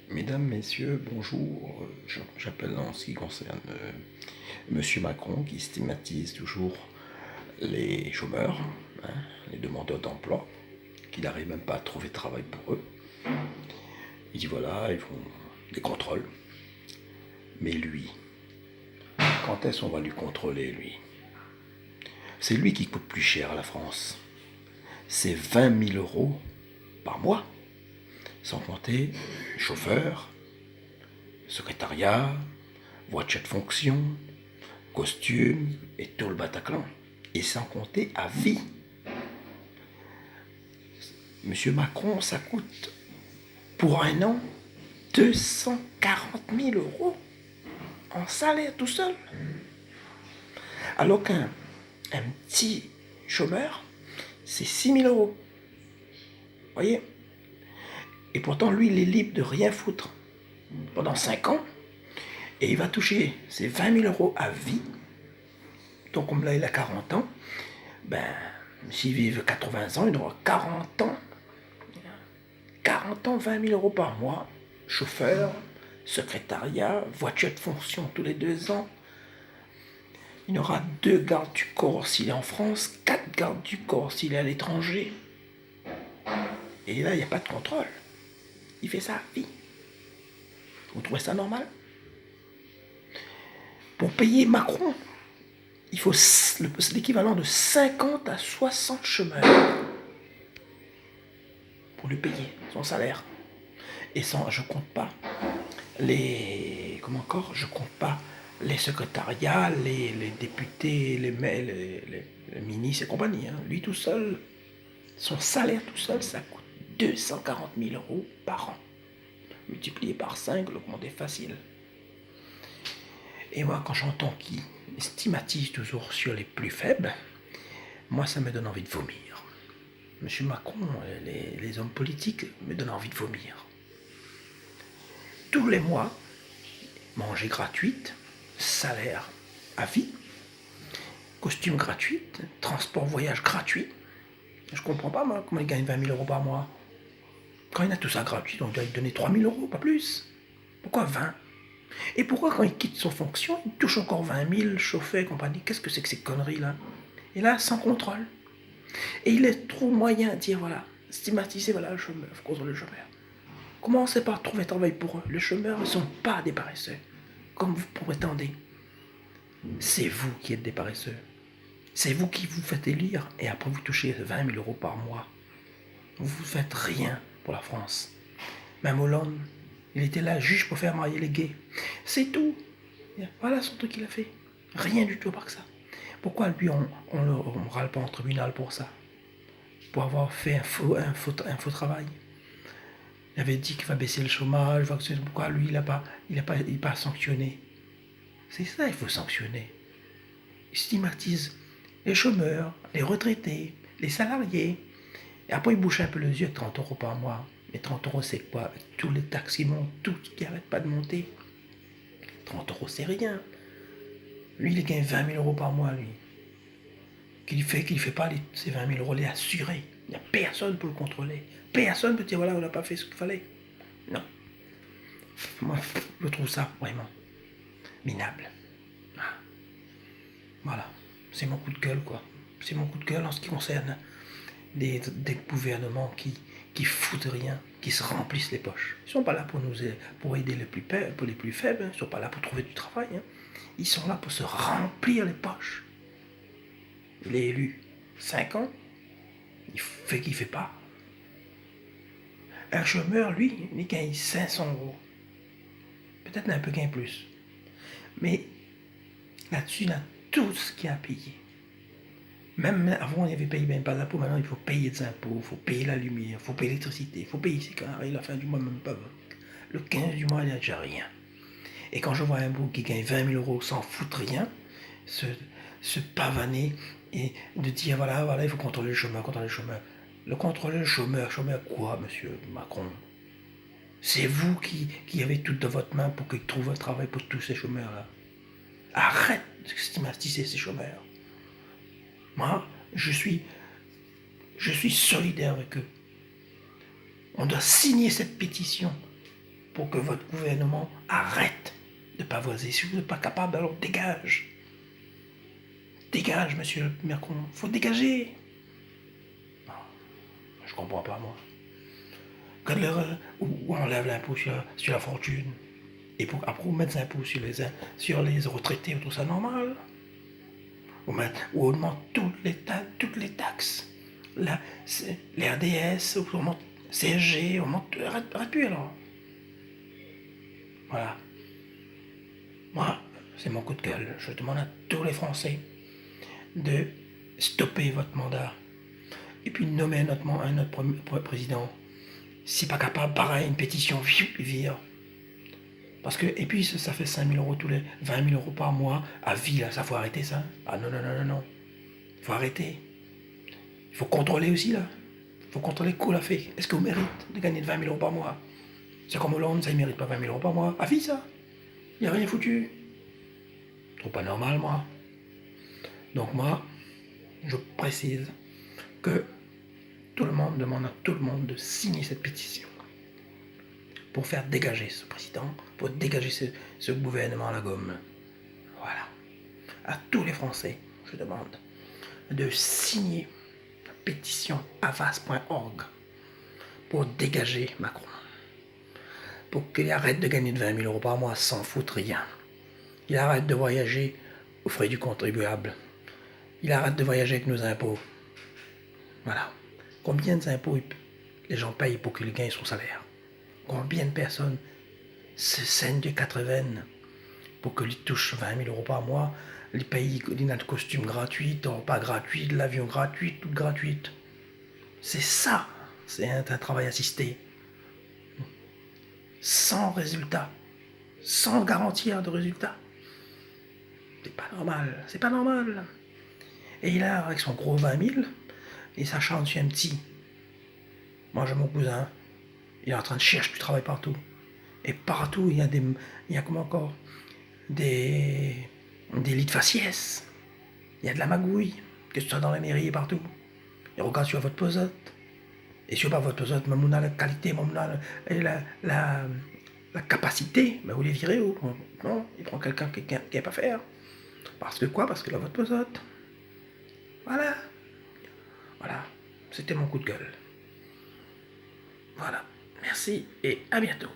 Mesdames, Messieurs, bonjour. J'appelle en ce qui concerne Monsieur Macron qui stigmatise toujours les chômeurs, hein, les demandeurs d'emploi, qui n'arrivent même pas à trouver de travail pour eux. Il dit voilà, ils font des contrôles. Mais lui, quand est-ce qu'on va lui contrôler, lui? C'est lui qui coûte plus cher à la France. C'est 20 000 euros par mois, sans compter chauffeur, secrétariat, voiture de fonction, costume et tout le Bataclan. Et sans compter à vie. Monsieur Macron, ça coûte pour un an 240 000 euros en salaire tout seul. Alors qu'un petit chômeur, c'est 6 000 euros. Voyez? Et pourtant, lui, il est libre de rien foutre pendant 5 ans. Et il va toucher ses 20 000 euros à vie. Donc, comme là, il a 40 ans, ben, s'il vit 80 ans, il aura 40 ans. 40 ans, 20 000 euros par mois. Chauffeur, secrétariat, voiture de fonction tous les 2 ans. Il aura 2 gardes du corps s'il est en France, 4 gardes du corps s'il est à l'étranger. Et là, il n'y a pas de contrôle. Il fait ça à vie. Vous trouvez ça normal? Pour payer Macron, il faut l'équivalent de 50 à 60 chômeurs pour lui payer son salaire. Et sans, je compte pas les, comment encore, je compte pas les secrétariats, les députés, les ministres et compagnie. Hein. Lui tout seul, son salaire tout seul, ça coûte 240 000 euros par an. Multiplié par 5, le compte est facile. Et moi, quand j'entends qu'il stigmatise toujours sur les plus faibles, moi, ça me donne envie de vomir. Monsieur Macron, les hommes politiques me donnent envie de vomir. Tous les mois, manger gratuite, salaire à vie, costume gratuit, transport voyage gratuit. Je comprends pas, moi, comment il gagne 20 000 euros par mois. Quand il a tout ça gratuit, on doit lui donner 3 000 euros, pas plus. Pourquoi 20? Et pourquoi quand il quitte son fonction, il touche encore 20 000, chauffeur et compagnie? Qu'est-ce que c'est que ces conneries-là? Et là, sans contrôle. Et il est trop moyen de dire, voilà, stigmatiser, voilà, le chômeur, contre le chômeur. Comment on ne sait pas trouver un travail pour eux? Les chômeurs ne sont pas des paresseux, comme vous prétendez. C'est vous qui êtes des paresseux. C'est vous qui vous faites élire et après vous touchez 20 000 euros par mois. Vous ne faites rien pour la France. Même Hollande, il était là, juge pour faire marier les gays. C'est tout. Voilà son truc qu'il a fait. Rien du tout par que ça. Pourquoi lui, on ne râle pas en tribunal pour ça? Pour avoir fait un faux travail. Il avait dit qu'il va baisser le chômage. Pourquoi lui, il n'est pas sanctionné? C'est ça, il faut sanctionner. Il stigmatise les chômeurs, les retraités, les salariés. Et après, il bouche un peu les yeux, 30 euros par mois. Mais 30 euros, c'est quoi? Avec tous les taxes qui montent, tout qui n'arrête pas de monter. 30 euros, c'est rien. Lui, il gagne 20 000 euros par mois, lui. Qu'il fait pas ces 20 000 euros, les assurés. Il n'y a personne pour le contrôler. Personne peut dire, voilà, on n'a pas fait ce qu'il fallait. Non. Moi, je trouve ça vraiment minable. Voilà. C'est mon coup de gueule, quoi. C'est mon coup de gueule en ce qui concerne des gouvernements qui foutent rien, qui se remplissent les poches. Ils ne sont pas là pour aider les plus faibles, hein. Ils ne sont pas là pour trouver du travail. Hein. Ils sont là pour se remplir les poches. Il est élu 5 ans, il fait qu'il ne fait pas. Un chômeur, lui, il gagne 500 euros. Peut-être un peu gagne plus. Mais là-dessus, il a tout ce qu'il a payé. Même avant, il avait payé même pas d'impôts. Maintenant, il faut payer des impôts, il faut payer la lumière, il faut payer l'électricité, il faut payer ses carrés. La fin du mois, même pas. Le 15 du mois, il n'y a déjà rien. Et quand je vois un bout qui gagne 20 000 euros sans foutre rien, se pavaner et de dire voilà, il faut contrôler le chômeur, contrôler le chômeur. Le contrôler le chômeur quoi, monsieur Macron? C'est vous qui avez tout dans votre main pour qu'ils trouvent un travail pour tous ces chômeurs-là. Arrête de stigmatiser ces chômeurs. Moi, je suis solidaire avec eux. On doit signer cette pétition pour que votre gouvernement arrête de pavoiser. Si vous n'êtes pas capable, alors dégage. Dégage, monsieur Macron. Faut dégager. Non, je comprends pas, moi. Quand où on enlève l'impôt sur la fortune, et après on met des impôts sur les retraités, tout ça normal. Ou on augmente toutes les taxes. Les RDS, on monte CSG, on monte. Arrête plus alors. Voilà. Moi, c'est mon coup de gueule. Je demande à tous les Français de stopper votre mandat. Et puis de nommer un autre président. Si pas capable, pareil, une pétition, vire. Parce que, et puis ça fait 5 000 euros tous les 20 000 euros par mois à vie, là, ça faut arrêter ça. Ah non, non, non, non, non. Il faut arrêter. Il faut contrôler aussi, là. Il faut contrôler quoi l'a fait. Est-ce que vous méritez de gagner 20 000 euros par mois? C'est comme Hollande, ça, il mérite pas 20 000 euros par mois. À vie, ça. Il n'y a rien foutu. Je trouve pas normal, moi. Donc, moi, je précise que tout le monde demande à tout le monde de signer cette pétition pour faire dégager ce président, pour dégager ce gouvernement à la gomme. Voilà. À tous les Français, je demande de signer la pétition avas.org pour dégager Macron. Pour qu'il arrête de gagner de 20 000 euros par mois sans foutre rien. Il arrête de voyager aux frais du contribuable. Il arrête de voyager avec nos impôts. Voilà. Combien d'impôts les gens payent pour qu'ils gagnent son salaire? Combien de personnes se saignent de 80 pour qu'ils touchent 20 000 euros par mois? Les pays, il y a de costumes gratuits, de repas gratuits, de l'avion gratuit, tout gratuit. C'est ça, c'est un travail assisté. Sans résultat, sans garantir de résultat. C'est pas normal, c'est pas normal. Et il a, avec son gros 20 000, et sa chance sur un petit. Moi, j'ai mon cousin, il est en train de chercher du travail partout. Et partout, il y a comme encore des lits de faciès. Il y a de la magouille, que ce soit dans la mairie et partout. Et regarde sur votre posote. Et sur pas votre posote, même on a la qualité, même on a la capacité, mais vous les virez où? Non, il prend quelqu'un qui n'a pas faire. Parce que quoi? Parce que là, votre posote. Voilà. Voilà. C'était mon coup de gueule. Voilà. Merci et à bientôt.